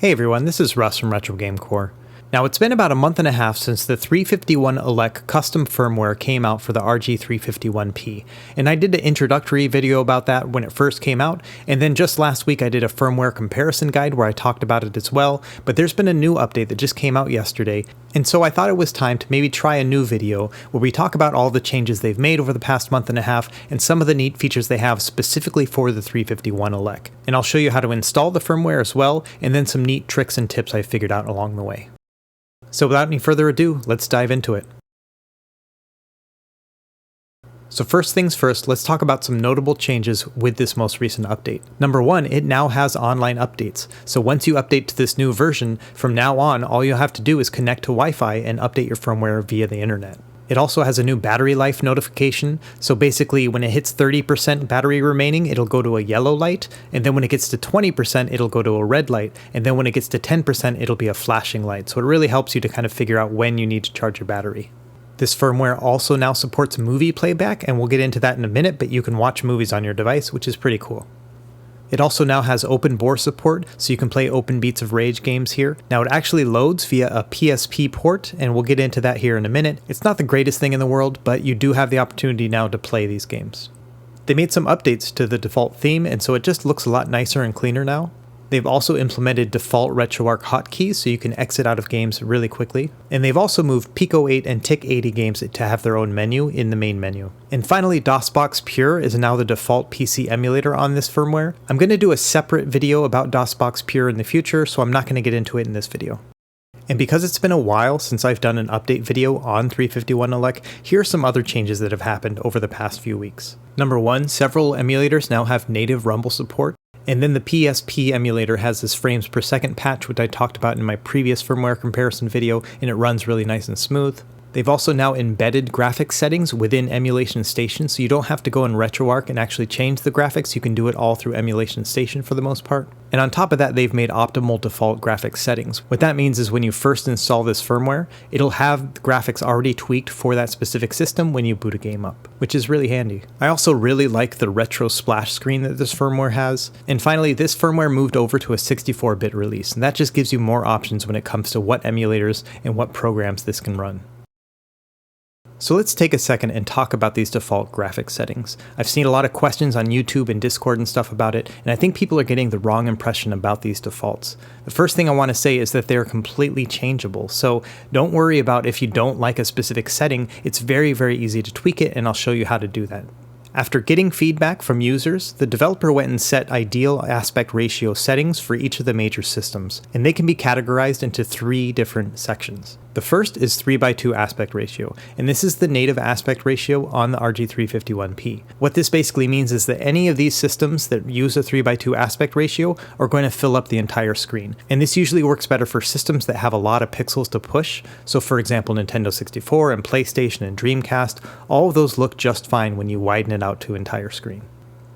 Hey everyone, this is Russ from Retro Game Core. Now it's been about a month and a half since the 351 Elec custom firmware came out for the RG351P, and I did an introductory video about that when it first came out, and then just last week I did a firmware comparison guide where I talked about it as well, but there's been a new update that just came out yesterday, and so I thought it was time to maybe try a new video where we talk about all the changes they've made over the past month and a half and some of the neat features they have specifically for the 351 Elec. And I'll show you how to install the firmware as well, and then some neat tricks and tips I figured out along the way. So without any further ado, let's dive into it. So first things first, let's talk about some notable changes with this most recent update. Number one, it now has online updates. So once you update to this new version, from now on, all you'll have to do is connect to Wi-Fi and update your firmware via the internet. It also has a new battery life notification, so basically when it hits 30% battery remaining, it'll go to a yellow light, and then when it gets to 20%, it'll go to a red light, and then when it gets to 10%, it'll be a flashing light, so it really helps you to kind of figure out when you need to charge your battery. This firmware also now supports movie playback, and we'll get into that in a minute, but you can watch movies on your device, which is pretty cool. It also now has open bore support, so you can play Open Beats of Rage games here. Now it actually loads via a PSP port, and we'll get into that here in a minute. It's not the greatest thing in the world, but you do have the opportunity now to play these games. They made some updates to the default theme, and so it just looks a lot nicer and cleaner now. They've also implemented default RetroArch hotkeys, so you can exit out of games really quickly. And they've also moved Pico 8 and TIC 80 games to have their own menu in the main menu. And finally, DOSBox Pure is now the default PC emulator on this firmware. I'm going to do a separate video about DOSBox Pure in the future, so I'm not going to get into it in this video. And because it's been a while since I've done an update video on 351 Elec, here are some other changes that have happened over the past few weeks. Number one, several emulators now have native Rumble support. And then the PSP emulator has this frames per second patch, which I talked about in my previous firmware comparison video, and it runs really nice and smooth. They've also now embedded graphics settings within Emulation Station, so you don't have to go in RetroArch and actually change the graphics. You can do it all through Emulation Station for the most part. And on top of that, they've made optimal default graphics settings. What that means is when you first install this firmware, it'll have the graphics already tweaked for that specific system when you boot a game up, which is really handy. I also really like the retro splash screen that this firmware has. And finally, this firmware moved over to a 64-bit release, and that just gives you more options when it comes to what emulators and what programs this can run. So let's take a second and talk about these default graphics settings. I've seen a lot of questions on YouTube and Discord and stuff about it, and I think people are getting the wrong impression about these defaults. The first thing I want to say is that they're completely changeable, so don't worry about if you don't like a specific setting. It's very, very easy to tweak it, and I'll show you how to do that. After getting feedback from users, the developer went and set ideal aspect ratio settings for each of the major systems, and they can be categorized into three different sections. The first is 3:2 aspect ratio, and this is the native aspect ratio on the RG351P. What this basically means is that any of these systems that use a 3:2 aspect ratio are going to fill up the entire screen. And this usually works better for systems that have a lot of pixels to push. So for example, Nintendo 64 and PlayStation and Dreamcast, all of those look just fine when you widen it out to entire screen.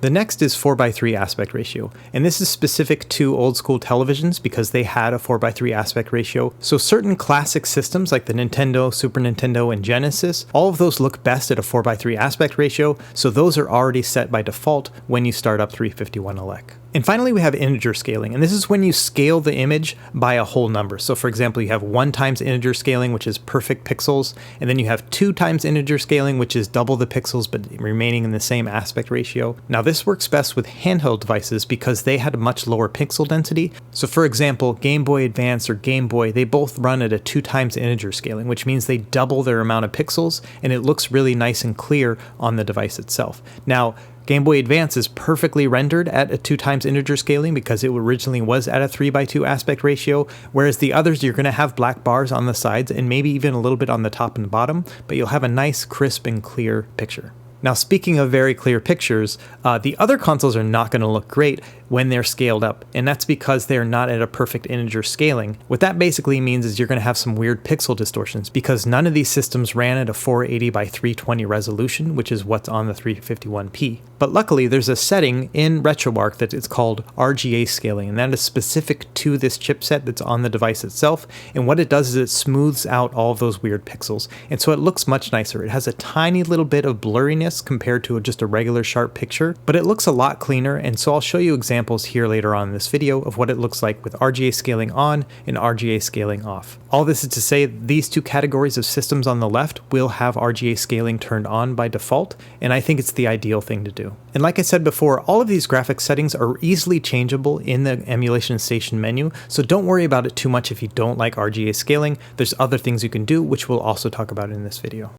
The next is 4:3 aspect ratio, and this is specific to old school televisions because they had a 4:3 aspect ratio. So certain classic systems like the Nintendo, Super Nintendo, and Genesis, all of those look best at a 4:3 aspect ratio, so those are already set by default when you start up 351 Elec. And finally, we have integer scaling, and this is when you scale the image by a whole number. So for example, you have 1 times integer scaling, which is perfect pixels, and then you have 2 times integer scaling, which is double the pixels but remaining in the same aspect ratio. Now this works best with handheld devices because they had a much lower pixel density. So for example, Game Boy Advance or Game Boy, they both run at a 2 times integer scaling, which means they double their amount of pixels, and it looks really nice and clear on the device itself. Now, Game Boy Advance is perfectly rendered at a 2 times integer scaling because it originally was at a 3:2 aspect ratio, whereas the others you're going to have black bars on the sides and maybe even a little bit on the top and bottom, but you'll have a nice crisp and clear picture. Now speaking of very clear pictures, the other consoles are not going to look great when they're scaled up, and that's because they're not at a perfect integer scaling. What that basically means is you're going to have some weird pixel distortions because none of these systems ran at a 480 by 320 resolution, which is what's on the 351P. But luckily there's a setting in RetroArch that is called RGA scaling, and that is specific to this chipset that's on the device itself, and what it does is it smooths out all of those weird pixels, and so it looks much nicer. It has a tiny little bit of blurriness sharpness compared to just a regular sharp picture, but it looks a lot cleaner, and so I'll show you examples here later on in this video of what it looks like with RGA scaling on and RGA scaling off. All this is to say these two categories of systems on the left will have RGA scaling turned on by default, and I think it's the ideal thing to do. And like I said before, all of these graphics settings are easily changeable in the emulation station menu, so don't worry about it too much if you don't like RGA scaling. There's other things you can do, which we'll also talk about in this video.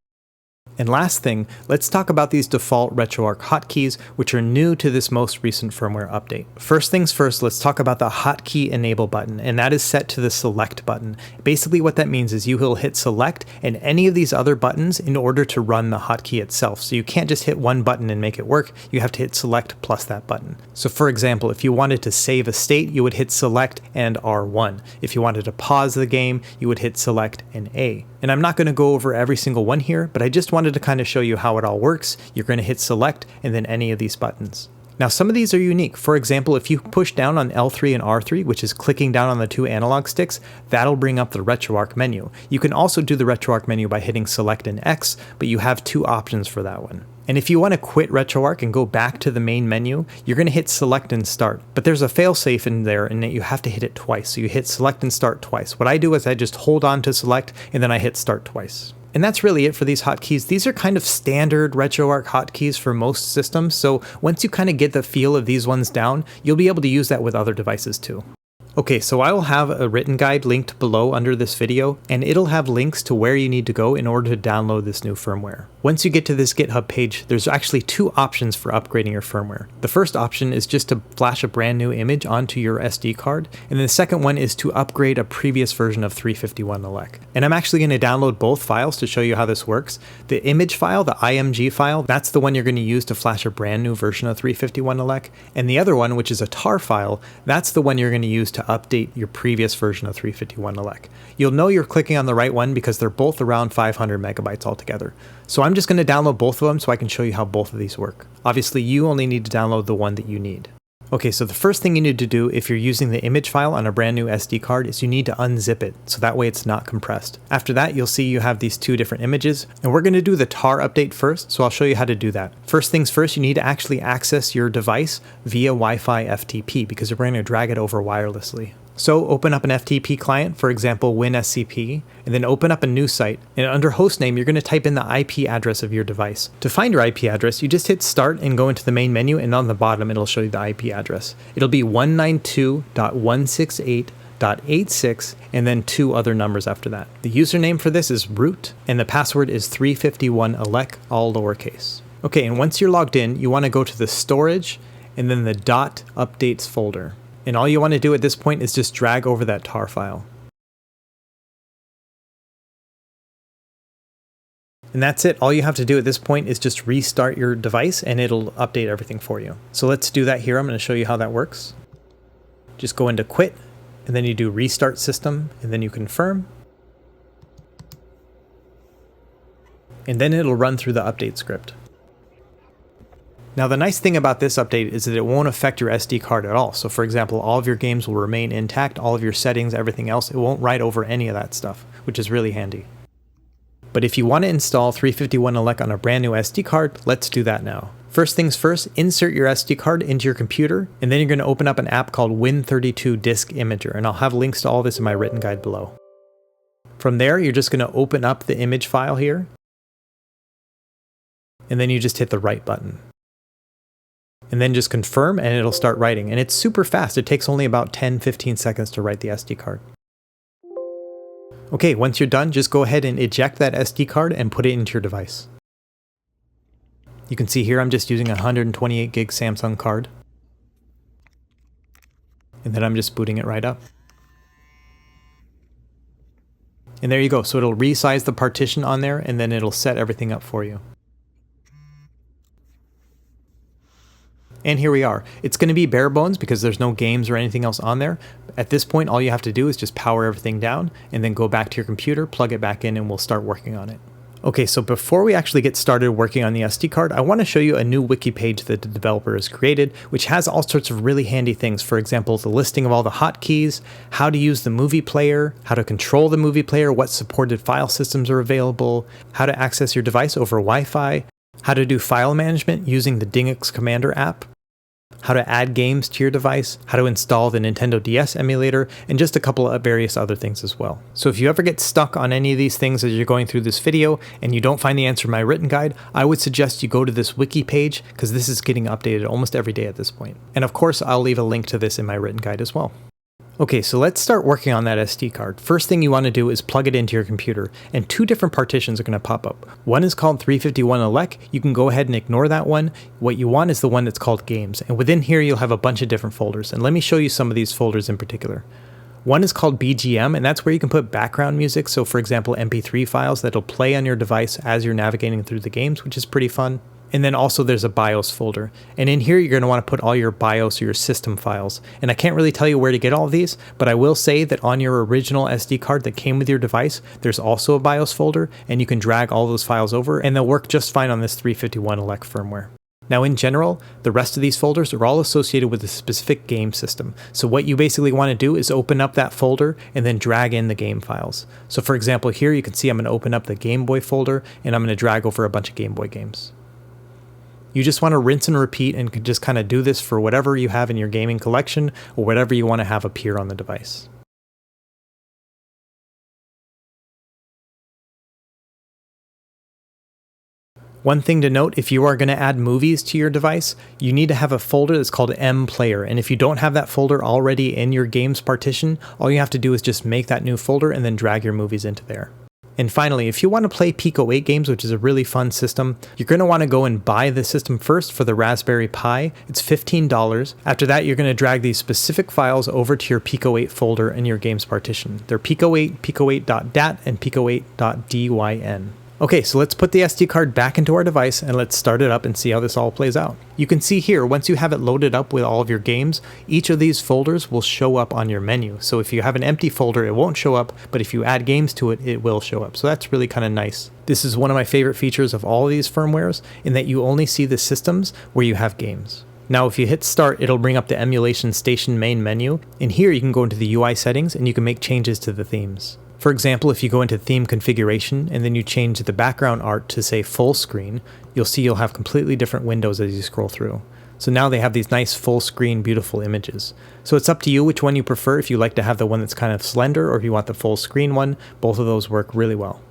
And last thing, let's talk about these default RetroArch hotkeys, which are new to this most recent firmware update. First things first, let's talk about the hotkey enable button, and that is set to the select button. Basically what that means is you will hit select and any of these other buttons in order to run the hotkey itself. So you can't just hit one button and make it work, you have to hit select plus that button. So for example, if you wanted to save a state, you would hit select and R1. If you wanted to pause the game, you would hit select and A. And I'm not going to go over every single one here, but I just wanted to kind of show you how it all works. You're going to hit select and then any of these buttons. Now some of these are unique. For example, if you push down on L3 and R3, which is clicking down on the two analog sticks, that'll bring up the RetroArch menu. You can also do the RetroArch menu by hitting select and X, but you have two options for that one. And if you want to quit RetroArch and go back to the main menu, you're going to hit select and start. But there's a failsafe in there in that you have to hit it twice. So you hit select and start twice. What I do is I just hold on to select and then I hit start twice. And that's really it for these hotkeys. These are kind of standard RetroArch hotkeys for most systems. So once you kind of get the feel of these ones down, you'll be able to use that with other devices too. Okay, so I will have a written guide linked below under this video, and it'll have links to where you need to go in order to download this new firmware. Once you get to this GitHub page, there's actually two options for upgrading your firmware. The first option is just to flash a brand new image onto your SD card, and the second one is to upgrade a previous version of 351elec. And I'm actually going to download both files to show you how this works. The image file, the IMG file, that's the one you're going to use to flash a brand new version of 351elec, and the other one, which is a tar file, that's the one you're going to use to update your previous version of 351elec. You'll know you're clicking on the right one because they're both around 500 megabytes altogether. So I'm just going to download both of them so I can show you how both of these work. Obviously, you only need to download the one that you need. Okay, so the first thing you need to do if you're using the image file on a brand new SD card is you need to unzip it, so that way it's not compressed. After that, you'll see you have these two different images, and we're going to do the tar update first, so I'll show you how to do that. First things first, you need to actually access your device via Wi-Fi FTP, because we're going to drag it over wirelessly. So open up an FTP client, for example WinSCP, and then open up a new site. And under hostname, you're going to type in the IP address of your device. To find your IP address, you just hit start and go into the main menu, and on the bottom it'll show you the IP address. It'll be 192.168.86 and then two other numbers after that. The username for this is root, and the password is 351elec, all lowercase. Okay, and once you're logged in, you want to go to the storage and then the .updates folder. And all you want to do at this point is just drag over that tar file. And that's it. All you have to do at this point is just restart your device and it'll update everything for you. So let's do that here. I'm going to show you how that works. Just go into quit, and then you do restart system, and then you confirm. And then it'll run through the update script. Now the nice thing about this update is that it won't affect your SD card at all. So for example, all of your games will remain intact, all of your settings, everything else, it won't write over any of that stuff, which is really handy. But if you want to install 351elec on a brand new SD card, let's do that now. First things first, insert your SD card into your computer, and then you're going to open up an app called Win32 Disk Imager, and I'll have links to all this in my written guide below. From there, you're just going to open up the image file here, and then you just hit the write button. And then just confirm and it'll start writing. And it's super fast. It takes only about 10-15 seconds to write the SD card. Okay, once you're done, just go ahead and eject that SD card and put it into your device. You can see here I'm just using a 128 gig Samsung card. And then I'm just booting it right up. And there you go. So it'll resize the partition on there and then it'll set everything up for you. And here we are. It's going to be bare bones because there's no games or anything else on there. At this point, all you have to do is just power everything down and then go back to your computer, plug it back in, and we'll start working on it. Okay, so before we actually get started working on the SD card, I want to show you a new wiki page that the developer has created, which has all sorts of really handy things. For example, the listing of all the hotkeys, how to use the movie player, how to control the movie player, what supported file systems are available, how to access your device over Wi-Fi, how to do file management using the Dingux Commander app, how to add games to your device, how to install the Nintendo DS emulator, and just a couple of various other things as well. So if you ever get stuck on any of these things as you're going through this video and you don't find the answer in my written guide, I would suggest you go to this wiki page because this is getting updated almost every day at this point. And of course, I'll leave a link to this in my written guide as well. Okay, so let's start working on that SD card. First thing you want to do is plug it into your computer, and two different partitions are going to pop up. One is called 351elec. You can go ahead and ignore that one. What you want is the one that's called games, and within here you'll have a bunch of different folders, and let me show you some of these folders in particular. One is called BGM, and that's where you can put background music, so for example MP3 files that'll play on your device as you're navigating through the games, which is pretty fun. And then also there's a BIOS folder. And in here, you're going to want to put all your BIOS or your system files. And I can't really tell you where to get all of these, but I will say that on your original SD card that came with your device, there's also a BIOS folder, and you can drag all those files over, and they'll work just fine on this 351elec firmware. Now in general, the rest of these folders are all associated with a specific game system. So what you basically want to do is open up that folder and then drag in the game files. So for example, here you can see I'm going to open up the Game Boy folder, and I'm going to drag over a bunch of Game Boy games. You just want to rinse and repeat and just kind of do this for whatever you have in your gaming collection or whatever you want to have appear on the device. One thing to note, if you are going to add movies to your device, you need to have a folder that's called mPlayer, and if you don't have that folder already in your games partition, all you have to do is just make that new folder and then drag your movies into there. And finally, if you want to play Pico 8 games, which is a really fun system, you're going to want to go and buy the system first for the Raspberry Pi. It's $15. After that, you're going to drag these specific files over to your Pico 8 folder in your games partition. They're Pico 8, pico8.dat, and pico8.dyn. Okay, so let's put the SD card back into our device and let's start it up and see how this all plays out. You can see here, once you have it loaded up with all of your games, each of these folders will show up on your menu. So if you have an empty folder, it won't show up, but if you add games to it, it will show up. So that's really kind of nice. This is one of my favorite features of all of these firmwares, in that you only see the systems where you have games. Now if you hit start, it'll bring up the emulation station main menu, and here you can go into the UI settings and you can make changes to the themes. For example, if you go into theme configuration and then you change the background art to say full screen, you'll see you'll have completely different windows as you scroll through. So now they have these nice full screen beautiful images. So it's up to you which one you prefer, if you like to have the one that's kind of slender or if you want the full screen one. Both of those work really well.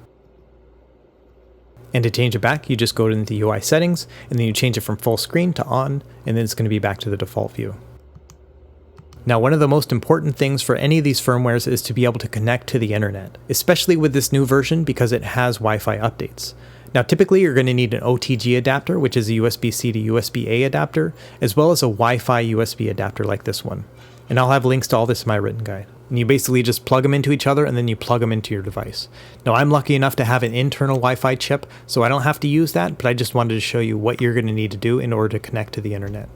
And to change it back, you just go into the UI settings and then you change it from full screen to on, and then it's going to be back to the default view. Now, one of the most important things for any of these firmwares is to be able to connect to the internet, especially with this new version because it has Wi-Fi updates. Now, typically you're going to need an OTG adapter, which is a USB-C to USB-A adapter, as well as a Wi-Fi USB adapter like this one. And I'll have links to all this in my written guide. And you basically just plug them into each other and then you plug them into your device. Now, I'm lucky enough to have an internal Wi-Fi chip, so I don't have to use that, but I just wanted to show you what you're going to need to do in order to connect to the internet.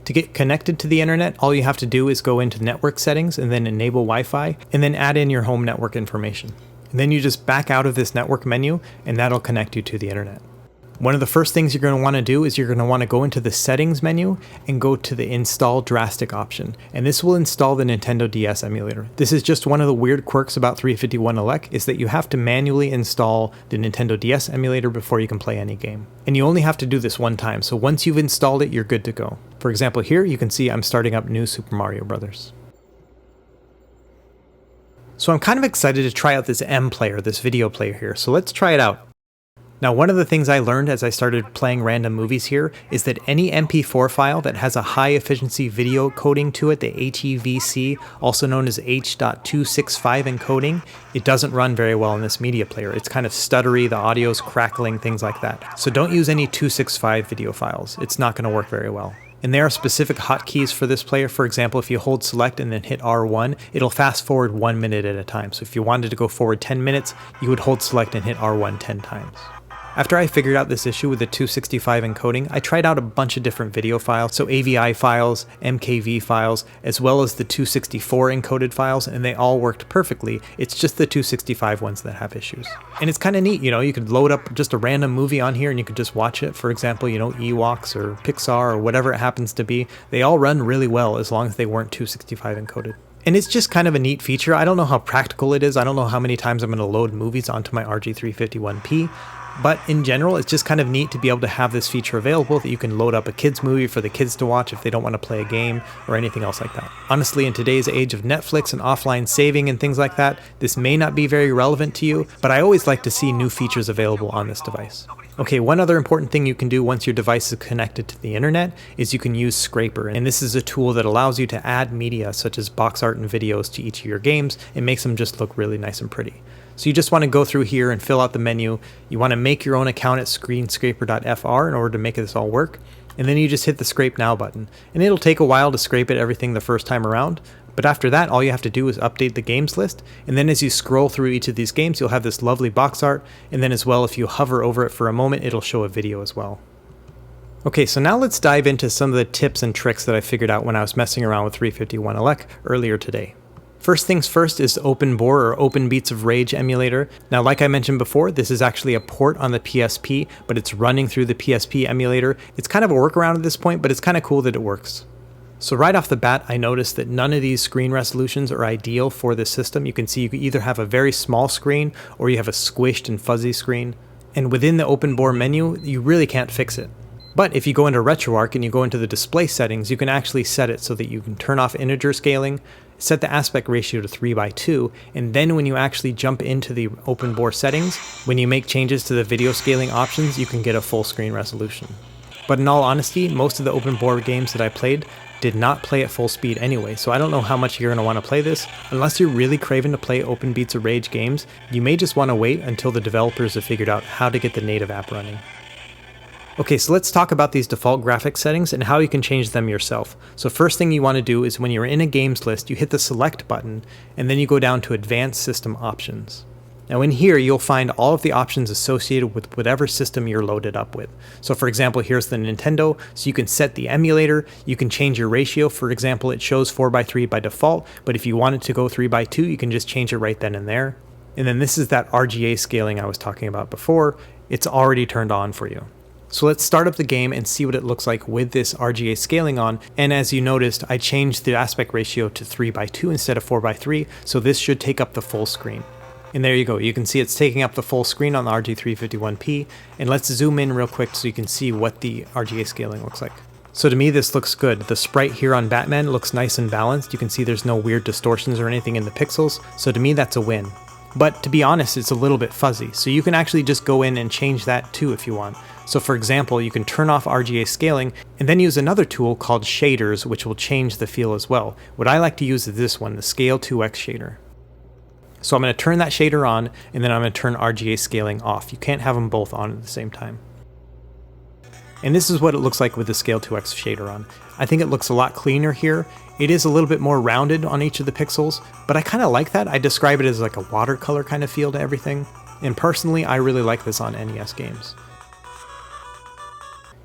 To get connected to the internet, all you have to do is go into network settings and then enable Wi-Fi and then add in your home network information. And then you just back out of this network menu and that'll connect you to the internet. One of the first things you're going to want to do is you're going to want to go into the settings menu and go to the install drastic option. And this will install the Nintendo DS emulator. This is just one of the weird quirks about 351elec, is that you have to manually install the Nintendo DS emulator before you can play any game. And you only have to do this one time, so once you've installed it, you're good to go. For example, here you can see I'm starting up New Super Mario Bros. So I'm kind of excited to try out this mPlayer, this video player here, so let's try it out. Now, one of the things I learned as I started playing random movies here is that any MP4 file that has a high efficiency video coding to it, the HEVC, also known as H.265 encoding, it doesn't run very well in this media player. It's kind of stuttery, the audio's crackling, things like that. So don't use any 265 video files. It's not going to work very well. And there are specific hotkeys for this player. For example, if you hold select and then hit R1, it'll fast forward 1 minute at a time. So if you wanted to go forward 10 minutes, you would hold select and hit R1 10 times. After I figured out this issue with the 265 encoding, I tried out a bunch of different video files, so AVI files, MKV files, as well as the 264 encoded files, and they all worked perfectly. It's just the 265 ones that have issues. And it's kind of neat, you could load up just a random movie on here and you could just watch it. For example, Ewoks or Pixar or whatever it happens to be. They all run really well as long as they weren't 265 encoded. And it's just kind of a neat feature. I don't know how practical it is. I don't know how many times I'm going to load movies onto my RG351P. But in general, it's just kind of neat to be able to have this feature available that you can load up a kids movie for the kids to watch if they don't want to play a game or anything else like that. Honestly, in today's age of Netflix and offline saving and things like that, this may not be very relevant to you, but I always like to see new features available on this device. Okay, one other important thing you can do once your device is connected to the internet is you can use Scraper, and this is a tool that allows you to add media such as box art and videos to each of your games and makes them just look really nice and pretty. So you just want to go through here and fill out the menu. You want to make your own account at screensaver.fr in order to make this all work. And then you just hit the Scrape Now button. And it'll take a while to scrape at everything the first time around. But after that, all you have to do is update the games list. And then as you scroll through each of these games, you'll have this lovely box art. And then as well, if you hover over it for a moment, it'll show a video as well. Okay, so now let's dive into some of the tips and tricks that I figured out when I was messing around with 351elec earlier today. First things first is OpenBore or Open Beats of Rage emulator. Now, like I mentioned before, this is actually a port on the PSP, but it's running through the PSP emulator. It's kind of a workaround at this point, but it's kind of cool that it works. So right off the bat, I noticed that none of these screen resolutions are ideal for this system. You can see you can either have a very small screen or you have a squished and fuzzy screen. And within the OpenBore menu, you really can't fix it. But if you go into RetroArch and you go into the display settings, you can actually set it so that you can turn off integer scaling, set the aspect ratio to 3:2, and then when you actually jump into the OpenBore settings, when you make changes to the video scaling options, you can get a full screen resolution. But in all honesty, most of the OpenBore games that I played did not play at full speed anyway, so I don't know how much you're going to want to play this. Unless you're really craving to play Open Beats of Rage games, you may just want to wait until the developers have figured out how to get the native app running. Okay, so let's talk about these default graphics settings and how you can change them yourself. So first thing you want to do is when you're in a games list, you hit the select button and then you go down to advanced system options. Now in here, you'll find all of the options associated with whatever system you're loaded up with. So for example, here's the Nintendo, so you can set the emulator, you can change your ratio. For example, it shows 4:3 by default, but if you want it to go 3:2, you can just change it right then and there. And then this is that RGA scaling I was talking about before. It's already turned on for you. So let's start up the game and see what it looks like with this RGA scaling on. And as you noticed, I changed the aspect ratio to 3:2 instead of 4:3, so this should take up the full screen. And there you go, you can see it's taking up the full screen on the RG351P. And let's zoom in real quick so you can see what the RGA scaling looks like. So to me, this looks good. The sprite here on Batman looks nice and balanced. You can see there's no weird distortions or anything in the pixels. So to me, that's a win. But to be honest, it's a little bit fuzzy. So you can actually just go in and change that too if you want. So for example, you can turn off RGA scaling and then use another tool called shaders, which will change the feel as well. What I like to use is this one, the Scale 2X shader. So I'm going to turn that shader on and then I'm going to turn RGA scaling off. You can't have them both on at the same time. And this is what it looks like with the Scale 2X shader on. I think it looks a lot cleaner here. It is a little bit more rounded on each of the pixels, but I kind of like that. I describe it as like a watercolor kind of feel to everything. And personally, I really like this on NES games.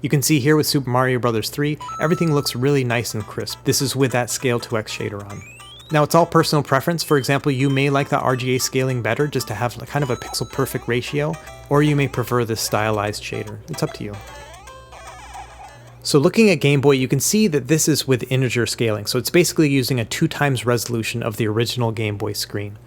You can see here with Super Mario Bros. 3, everything looks really nice and crisp. This is with that Scale 2X shader on. Now it's all personal preference. For example, you may like the RGA scaling better just to have kind of a pixel perfect ratio, or you may prefer this stylized shader. It's up to you. So looking at Game Boy, you can see that this is with integer scaling. So it's basically using a 2x resolution of the original Game Boy screen.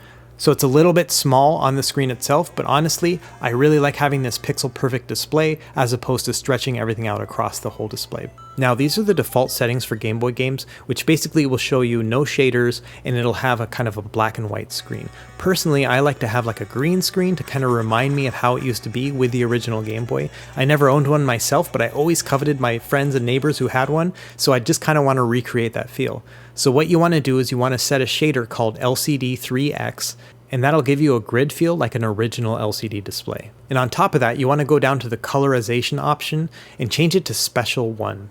So it's a little bit small on the screen itself, but honestly, I really like having this pixel perfect display as opposed to stretching everything out across the whole display. Now these are the default settings for Game Boy games, which basically will show you no shaders and it'll have a kind of a black and white screen. Personally, I like to have like a green screen to kind of remind me of how it used to be with the original Game Boy. I never owned one myself, but I always coveted my friends and neighbors who had one, so I just kind of want to recreate that feel. So what you want to do is you want to set a shader called LCD3X, and that'll give you a grid feel like an original LCD display. And on top of that, you want to go down to the colorization option and change it to Special 1.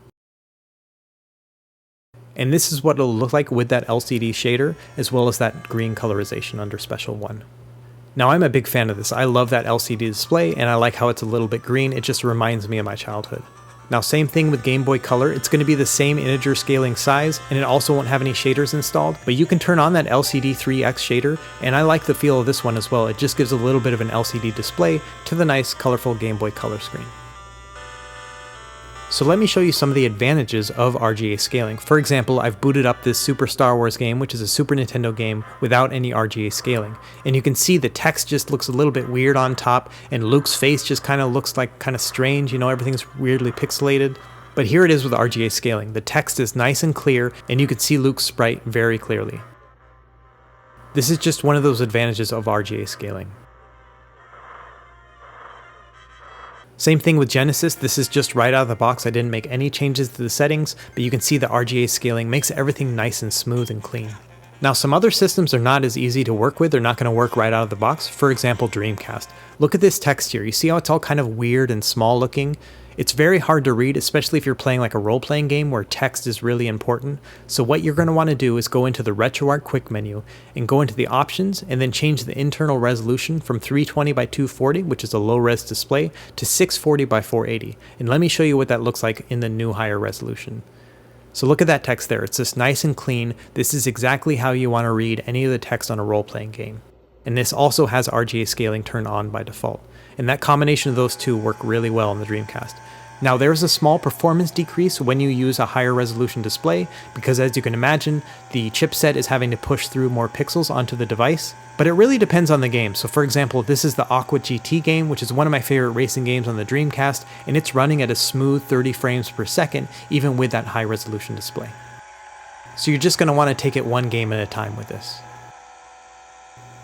And this is what it'll look like with that LCD shader, as well as that green colorization under Special 1. Now I'm a big fan of this. I love that LCD display, and I like how it's a little bit green. It just reminds me of my childhood. Now same thing with Game Boy Color, it's going to be the same integer scaling size, and it also won't have any shaders installed, but you can turn on that LCD3X shader, and I like the feel of this one as well. It just gives a little bit of an LCD display to the nice colorful Game Boy Color screen. So let me show you some of the advantages of RGA scaling. For example, I've booted up this Super Star Wars game, which is a Super Nintendo game without any RGA scaling. And you can see the text just looks a little bit weird on top, and Luke's face just kind of looks like kind of strange, you know, everything's weirdly pixelated. But here it is with RGA scaling. The text is nice and clear, and you can see Luke's sprite very clearly. This is just one of those advantages of RGA scaling. Same thing with Genesis, this is just right out of the box. I didn't make any changes to the settings, but you can see the RGA scaling makes everything nice and smooth and clean. Now some other systems are not as easy to work with, they're not going to work right out of the box. For example, Dreamcast. Look at this text here, you see how it's all kind of weird and small looking? It's very hard to read, especially if you're playing like a role-playing game where text is really important. So what you're going to want to do is go into the RetroArch quick menu and go into the options and then change the internal resolution from 320 by 240, which is a low-res display, to 640 by 480. And let me show you what that looks like in the new higher resolution. So look at that text there, it's just nice and clean. This is exactly how you want to read any of the text on a role-playing game. And this also has RGA scaling turned on by default. And that combination of those two work really well on the Dreamcast. Now there's a small performance decrease when you use a higher resolution display, because as you can imagine, the chipset is having to push through more pixels onto the device, but it really depends on the game. So for example, this is the Aqua GT game, which is one of my favorite racing games on the Dreamcast, and it's running at a smooth 30 frames per second, even with that high resolution display. So you're just going to want to take it one game at a time with this.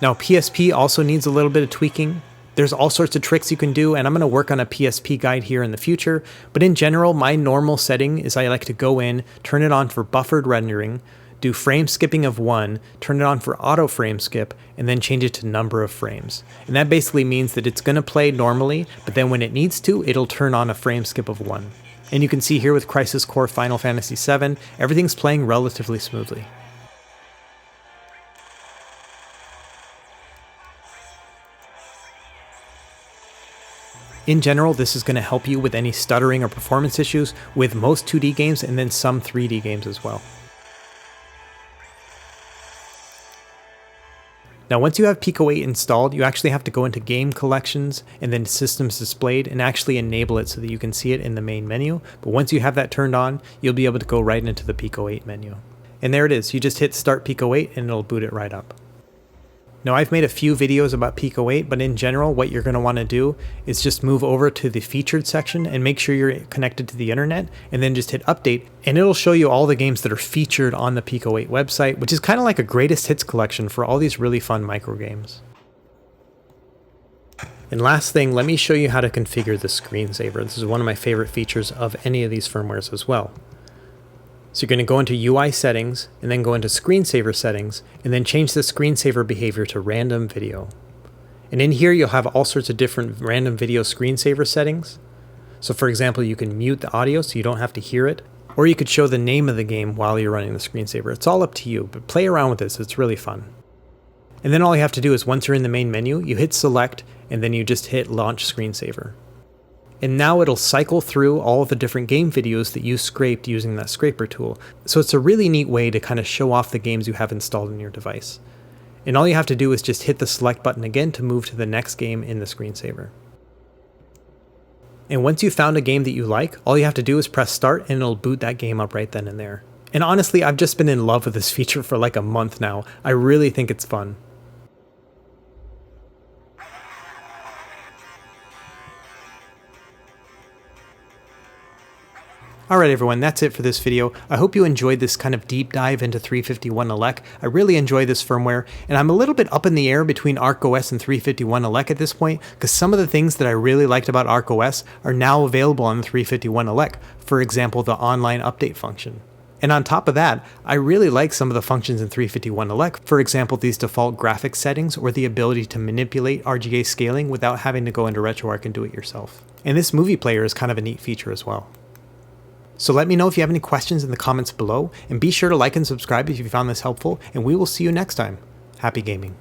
Now PSP also needs a little bit of tweaking. There's all sorts of tricks you can do, and I'm going to work on a PSP guide here in the future, but in general, my normal setting is I like to go in, turn it on for buffered rendering, do frame skipping of 1, turn it on for auto frame skip, and then change it to number of frames. And that basically means that it's going to play normally, but then when it needs to, it'll turn on a frame skip of 1. And you can see here with Crisis Core Final Fantasy VII, everything's playing relatively smoothly. In general, this is going to help you with any stuttering or performance issues with most 2D games and then some 3D games as well. Now once you have Pico 8 installed, you actually have to go into Game Collections and then Systems Displayed and actually enable it so that you can see it in the main menu. But once you have that turned on, you'll be able to go right into the Pico 8 menu. And there it is, you just hit Start Pico 8 and it'll boot it right up. Now I've made a few videos about Pico 8, but in general what you're going to want to do is just move over to the featured section and make sure you're connected to the internet, and then just hit update, and it'll show you all the games that are featured on the Pico 8 website, which is kind of like a greatest hits collection for all these really fun micro games. And last thing, let me show you how to configure the screensaver. This is one of my favorite features of any of these firmwares as well. So you're going to go into UI settings and then go into screensaver settings and then change the screensaver behavior to random video. And in here you'll have all sorts of different random video screensaver settings. So for example, you can mute the audio so you don't have to hear it, or you could show the name of the game while you're running the screensaver. It's all up to you, but play around with this, it's really fun. And then all you have to do is once you're in the main menu, you hit select and then you just hit launch screensaver. And now it'll cycle through all of the different game videos that you scraped using that scraper tool. So it's a really neat way to kind of show off the games you have installed in your device. And all you have to do is just hit the select button again to move to the next game in the screensaver. And once you've found a game that you like, all you have to do is press start and it'll boot that game up right then and there. And honestly, I've just been in love with this feature for like a month now. I really think it's fun. Alright everyone, that's it for this video. I hope you enjoyed this kind of deep dive into 351 I really enjoy this firmware, and I'm a little bit up in the air between ArcOS and 351 at this point, because some of the things that I really liked about ArcOS are now available on the 351 for example the online update function. And on top of that, I really like some of the functions in 351 for example these default graphics settings or the ability to manipulate RGA scaling without having to go into RetroArch and do it yourself. And this movie player is kind of a neat feature as well. So let me know if you have any questions in the comments below, and be sure to like and subscribe if you found this helpful, and we will see you next time. Happy gaming.